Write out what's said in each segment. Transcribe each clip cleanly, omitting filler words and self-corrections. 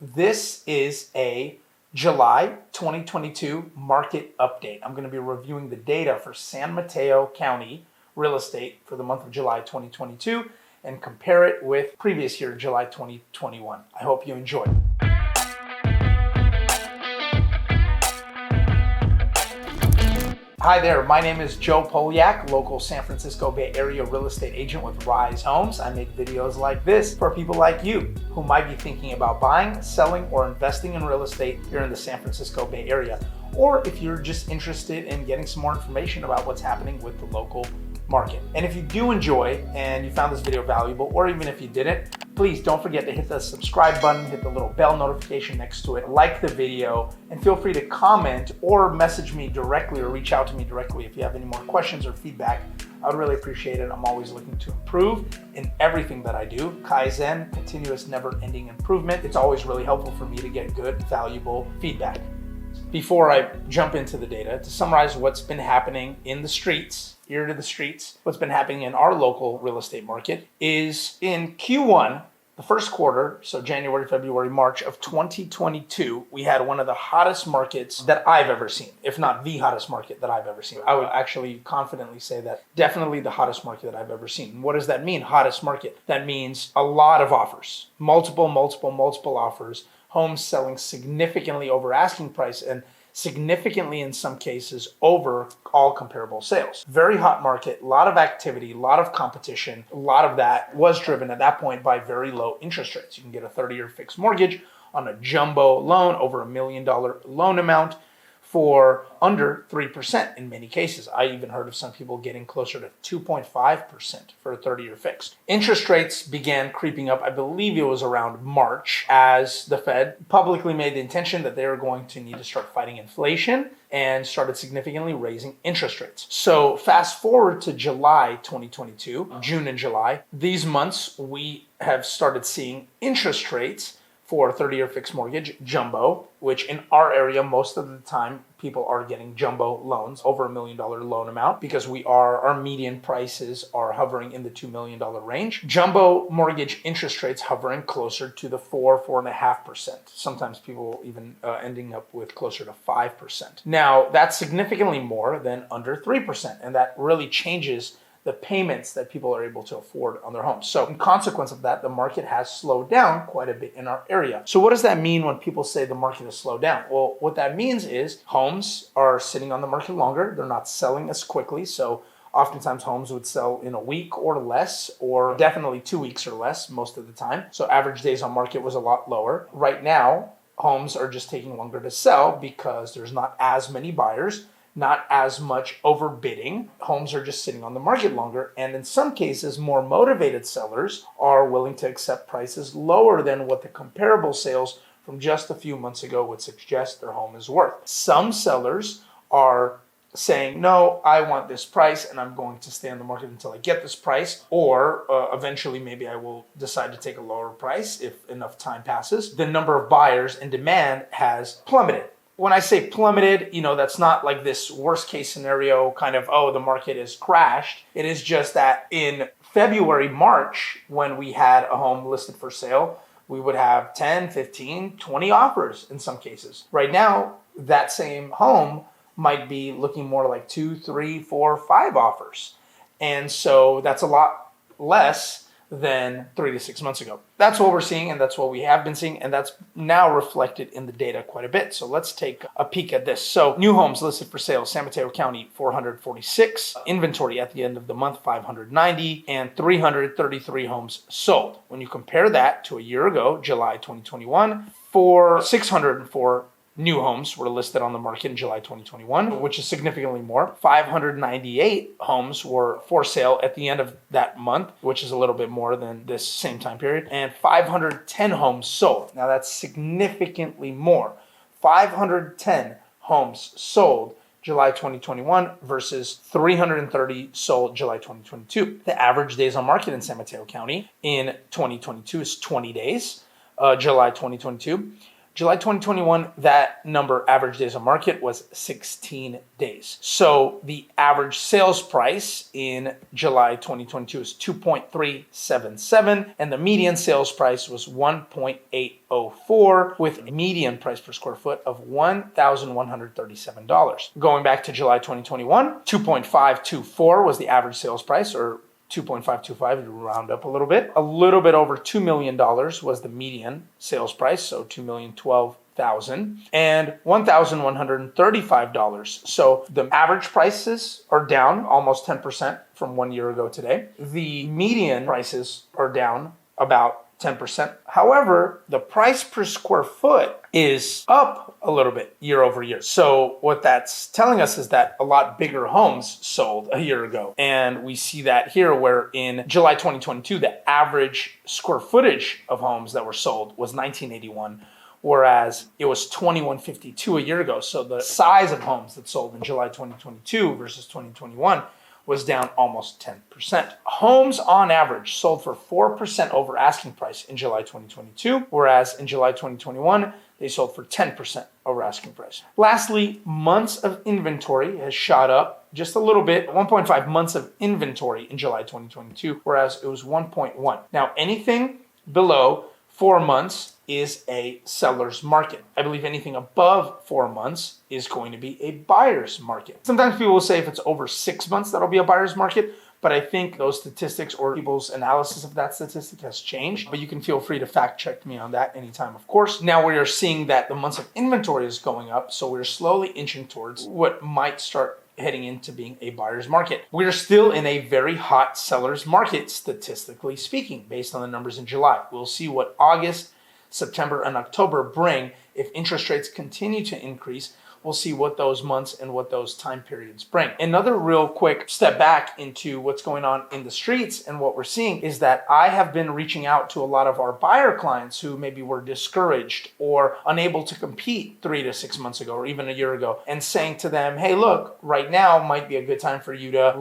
This is a July 2022 market update. I'm going to be reviewing the data for San Mateo County real estate for the month of July 2022 and compare it with previous year, July 2021. I hope you enjoy. Hi there, my name is Joe Polyak, local San Francisco Bay Area real estate agent with Rise Homes. I make videos like this for people like you who might be thinking about buying, selling, or investing in real estate here in the San Francisco Bay Area. Or if you're just interested in getting some more information about what's happening with the local market. And if you do enjoy and you found this video valuable, or even if you didn't, please don't forget to hit the subscribe button, hit the little bell notification next to it, like the video, and feel free to comment or message me directly or reach out to me directly if you have any more questions or feedback. I would really appreciate it. I'm always looking to improve in everything that I do. Kaizen, continuous never-ending improvement. It's always really helpful for me to get good, valuable feedback. Before I jump into the data, to summarize what's been happening in the streets, ear to the streets, what's been happening in our local real estate market is in Q1, the first quarter, so January, February, March of 2022, we had one of the hottest markets that I've ever seen, if not the hottest market that I've ever seen. I would actually confidently say that definitely the hottest market that I've ever seen. And what does that mean, hottest market? That means a lot of offers, multiple offers, homes selling significantly over asking price and significantly in some cases over all comparable sales. Very hot market, a lot of activity, a lot of competition. A lot of that was driven at that point by very low interest rates. You can get a 30-year fixed mortgage on a jumbo loan over $1 million loan amount for under 3% in many cases. I even heard of some people getting closer to 2.5% for a 30-year fixed. Interest rates began creeping up, I believe it was around March, as the Fed publicly made the intention that they were going to need to start fighting inflation and started significantly raising interest rates. So fast forward to July 2022, June and July, these months we have started seeing interest rates for a 30-year fixed mortgage, jumbo, which in our area, most of the time, people are getting jumbo loans over $1 million loan amount because our median prices are hovering in the $2 million range. Jumbo mortgage interest rates hovering closer to the 4.5%. Sometimes people even ending up with closer to 5%. Now, that's significantly more than under 3%, and that really changes the payments that people are able to afford on their homes. So in consequence of that, the market has slowed down quite a bit in our area. So what does that mean when people say the market has slowed down? Well, what that means is homes are sitting on the market longer. They're not selling as quickly. So oftentimes homes would sell in a week or less, or definitely 2 weeks or less most of the time. So average days on market was a lot lower. Right now, homes are just taking longer to sell because there's not as many buyers, not as much overbidding. Homes are just sitting on the market longer. And in some cases, more motivated sellers are willing to accept prices lower than what the comparable sales from just a few months ago would suggest their home is worth. Some sellers are saying, no, I want this price and I'm going to stay on the market until I get this price, or eventually maybe I will decide to take a lower price if enough time passes. The number of buyers and demand has plummeted. When I say plummeted, that's not like this worst case scenario kind of, oh, the market has crashed. It is just that in February, March, when we had a home listed for sale, we would have 10, 15, 20 offers in some cases. Right now, that same home might be looking more like 2, 3, 4, 5 offers. And so that's a lot less than 3 to 6 months ago. That's what we're seeing, and that's what we have been seeing, and that's now reflected in the data quite a bit. So let's take a peek at this. So new homes listed for sale, San Mateo County, 446. Inventory at the end of the month, 590, and 333 homes sold. When you compare that to a year ago, July 2021, 604 new homes were listed on the market in July 2021, which is significantly more. 598 homes were for sale at the end of that month, which is a little bit more than this same time period. And 510 homes sold. Now that's significantly more. 510 homes sold July 2021 versus 330 sold July 2022. The average days on market in San Mateo County in 2022 is 20 days, July 2022. July 2021, that number, average days on market, was 16 days. So the average sales price in July 2022 is 2.377, and the median sales price was 1.804, with a median price per square foot of $1,137. Going back to July 2021, 2.524 was the average sales price, or 2.525 to round up a little bit over $2 million was the median sales price, so $2,012,000, and $1,135. So the average prices are down almost 10% from 1 year ago today. The median prices are down about 10%. However, the price per square foot is up a little bit year over year. So what that's telling us is that a lot bigger homes sold a year ago. And we see that here, where in July 2022, the average square footage of homes that were sold was 1981, whereas it was 2152 a year ago. So the size of homes that sold in July 2022 versus 2021 was down almost 10%. Homes on average sold for 4% over asking price in July 2022, whereas in July 2021, they sold for 10% over asking price. Lastly, months of inventory has shot up just a little bit, 1.5 months of inventory in July 2022, whereas it was 1.1. Now, anything below 4 months is a seller's market. I believe anything above 4 months is going to be a buyer's market. Sometimes people will say if it's over 6 months, that'll be a buyer's market. But I think those statistics or people's analysis of that statistic has changed. But you can feel free to fact check me on that anytime, of course. Now we are seeing that the months of inventory is going up. So we're slowly inching towards what might start heading into being a buyer's market. We're still in a very hot seller's market, statistically speaking, based on the numbers in July. We'll see what August, September, and October bring. If interest rates continue to increase, we'll see what those months and what those time periods bring. Another real quick step back into what's going on in the streets and what we're seeing is that I have been reaching out to a lot of our buyer clients who maybe were discouraged or unable to compete 3 to 6 months ago or even a year ago, and saying to them, hey, look, right now might be a good time for you to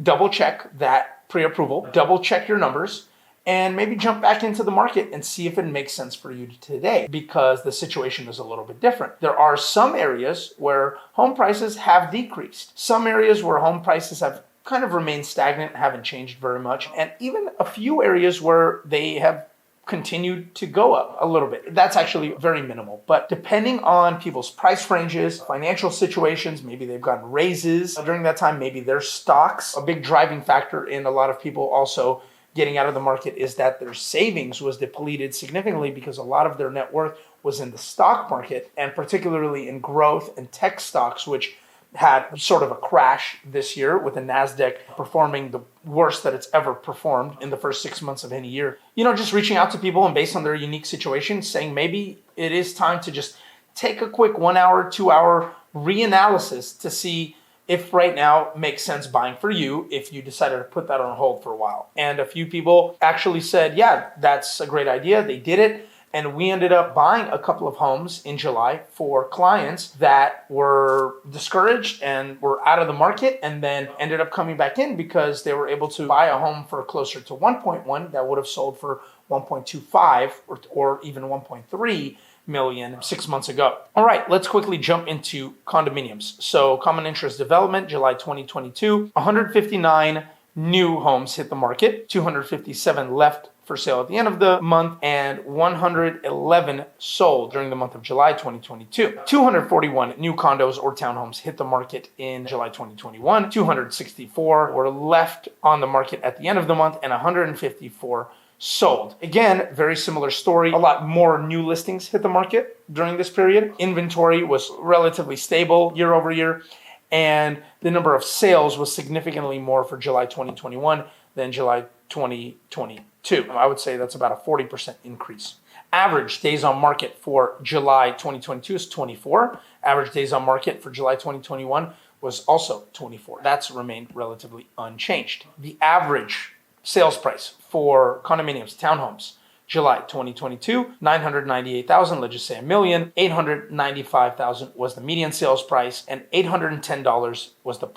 double check that pre-approval, double check your numbers, and maybe jump back into the market and see if it makes sense for you today, because the situation is a little bit different. There are some areas where home prices have decreased, some areas where home prices have kind of remained stagnant, haven't changed very much, and even a few areas where they have continued to go up a little bit. That's actually very minimal. But depending on people's price ranges, financial situations, maybe they've gotten raises during that time, maybe their stocks. A big driving factor in a lot of people also getting out of the market is that their savings was depleted significantly because a lot of their net worth was in the stock market, and particularly in growth and tech stocks, which had sort of a crash this year with the NASDAQ performing the worst that it's ever performed in the first 6 months of any year. Just reaching out to people and based on their unique situation, saying maybe it is time to just take a quick 1 hour, 2 hour reanalysis to see if right now makes sense buying for you, if you decided to put that on hold for a while. And a few people actually said, yeah, that's a great idea. They did it. And we ended up buying a couple of homes in July for clients that were discouraged and were out of the market, and then ended up coming back in because they were able to buy a home for closer to 1.1 that would have sold for 1.25 or even 1.3 million 6 months ago. All right, let's quickly jump into condominiums. So common interest development, July 2022, 159 new homes hit the market, 257 left for sale at the end of the month, and 111 sold during the month of July 2022. 241 new condos or townhomes hit the market in July 2021. 264 were left on the market at the end of the month, and 154 sold. Again, very similar story. A lot more new listings hit the market during this period. Inventory was relatively stable year over year, and the number of sales was significantly more for July 2021 than July 2022. I would say that's about a 40% increase. Average days on market for July 2022 is 24. Average days on market for July 2021 was also 24. That's remained relatively unchanged. The average sales price for condominiums, townhomes, July 2022, $998,000, let's just say $1 million. $895,000 was the median sales price, and $810 was the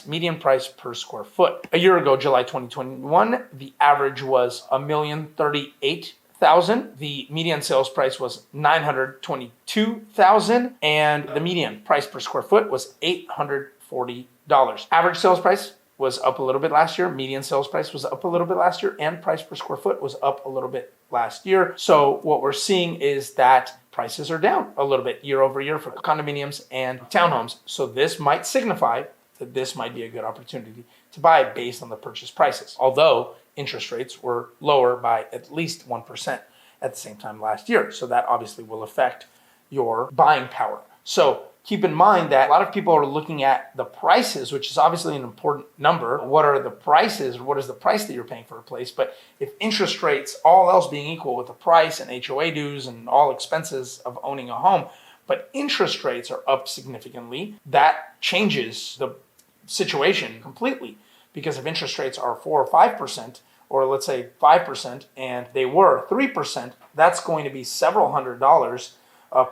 median price per square foot. A year ago, July 2021, the average was $1,038,000 $1,000. The median sales price was $922,000, and the median price per square foot was $840. Average sales price was up a little bit last year. Median sales price was up a little bit last year, and price per square foot was up a little bit last year. So what we're seeing is that prices are down a little bit year over year for condominiums and townhomes. So this might signify that this might be a good opportunity to buy based on the purchase prices. Although interest rates were lower by at least 1% at the same time last year. So that obviously will affect your buying power. So keep in mind that a lot of people are looking at the prices, which is obviously an important number. What are the prices? What is the price that you're paying for a place? But if interest rates, all else being equal with the price and HOA dues and all expenses of owning a home, but interest rates are up significantly, that changes the situation completely. Because if interest rates are 4 or 5%, or let's say 5%, and they were 3%, that's going to be several $100s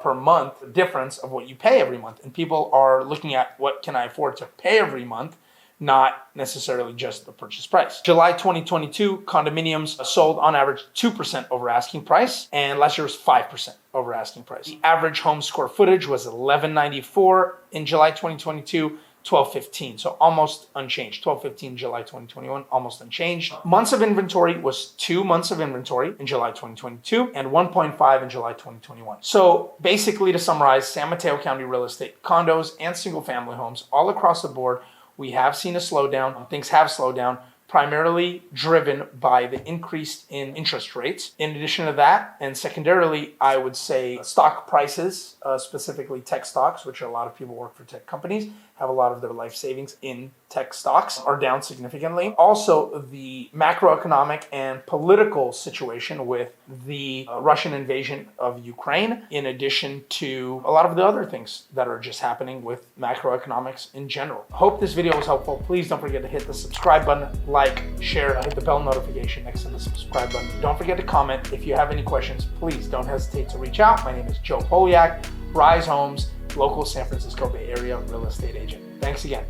per month difference of what you pay every month. And people are looking at what can I afford to pay every month, not necessarily just the purchase price. July 2022, condominiums sold on average 2% over asking price, and last year was 5% over asking price. The average home square footage was 1194 in July 2022, 1215, so almost unchanged. 1215 July 2021, almost unchanged. Months of inventory was 2 months of inventory in July 2022 and 1.5 in July 2021. So basically, to summarize, San Mateo County real estate, condos and single family homes all across the board, we have seen a slowdown. Things have slowed down, primarily driven by the increase in interest rates. In addition to that, and secondarily, I would say stock prices, specifically tech stocks, which a lot of people work for tech companies, have a lot of their life savings in tech stocks, are down significantly. Also, the macroeconomic and political situation with the Russian invasion of Ukraine, in addition to a lot of the other things that are just happening with macroeconomics in general. Hope this video was helpful. Please don't forget to hit the subscribe button, like, share, hit the bell notification next to the subscribe button. Don't forget to comment. If you have any questions, please don't hesitate to reach out. My name is Joe Polyak, Rise Homes, local San Francisco Bay Area real estate agent. Thanks again.